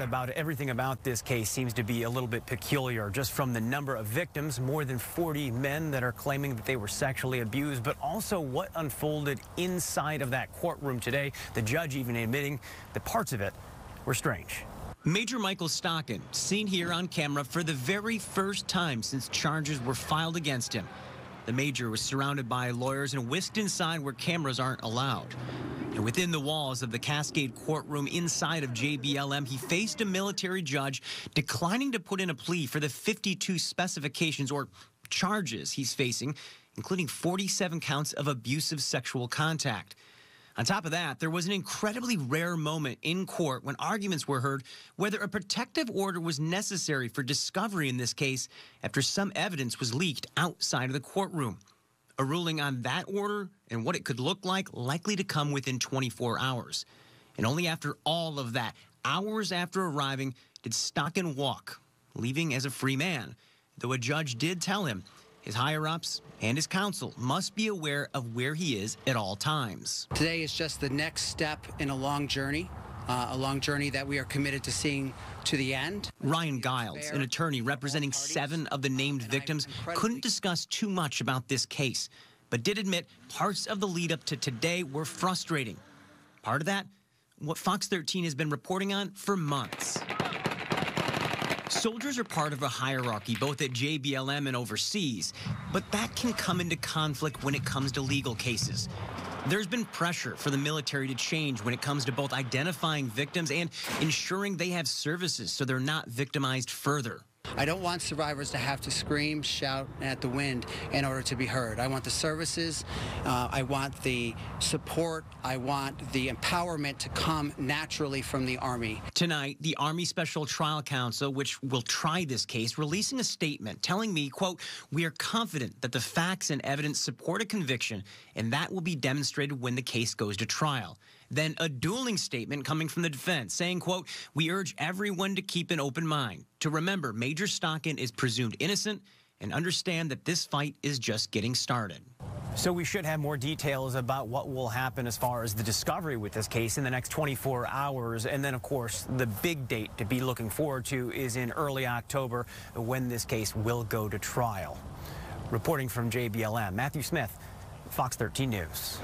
About everything about this case seems to be a little bit peculiar, just from the number of victims, more than 40 men that are claiming that they were sexually abused, but also what unfolded inside of that courtroom today. The judge even admitting that parts of it were strange. Major Michael Stockin, seen here on camera for the very first time since charges were filed against him. The major was surrounded by lawyers and whisked inside where cameras aren't allowed. And within the walls of the Cascade courtroom inside of JBLM, he faced a military judge declining to put in a plea for the 52 specifications or charges he's facing, including 47 counts of abusive sexual contact. On top of that, there was an incredibly rare moment in court when arguments were heard whether a protective order was necessary for discovery in this case after some evidence was leaked outside of the courtroom. A ruling on that order and what it could look like likely to come within 24 hours. And only after all of that, hours after arriving, did Stockin walk, leaving as a free man, though a judge did tell him his higher-ups and his counsel must be aware of where he is at all times. Today is just the next step in a long journey that we are committed to seeing to the end. Ryan Giles, an attorney representing 7 of the named victims, couldn't discuss too much about this case, but did admit parts of the lead-up to today were frustrating. Part of that, what Fox 13 has been reporting on for months. Soldiers are part of a hierarchy, both at JBLM and overseas, but that can come into conflict when it comes to legal cases. There's been pressure for the military to change when it comes to both identifying victims and ensuring they have services so they're not victimized further. I don't want survivors to have to scream, shout at the wind in order to be heard. I want the services, I want the support, I want the empowerment to come naturally from the Army. Tonight, the Army Special Trial Counsel, which will try this case, releasing a statement telling me, quote, "We are confident that the facts and evidence support a conviction, and that will be demonstrated when the case goes to trial." Then a dueling statement coming from the defense saying, quote, "We urge everyone to keep an open mind, to remember Major Stockin is presumed innocent, and understand that this fight is just getting started." So we should have more details about what will happen as far as the discovery with this case in the next 24 hours. And then, of course, the big date to be looking forward to is in early October when this case will go to trial. Reporting from JBLM, Matthew Smith, Fox 13 News.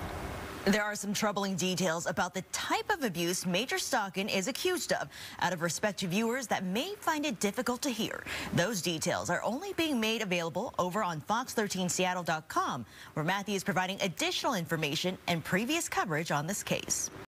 There are some troubling details about the type of abuse Major Stockin is accused of. Out of respect to viewers that may find it difficult to hear, those details are only being made available over on fox13seattle.com, where Matthew is providing additional information and previous coverage on this case.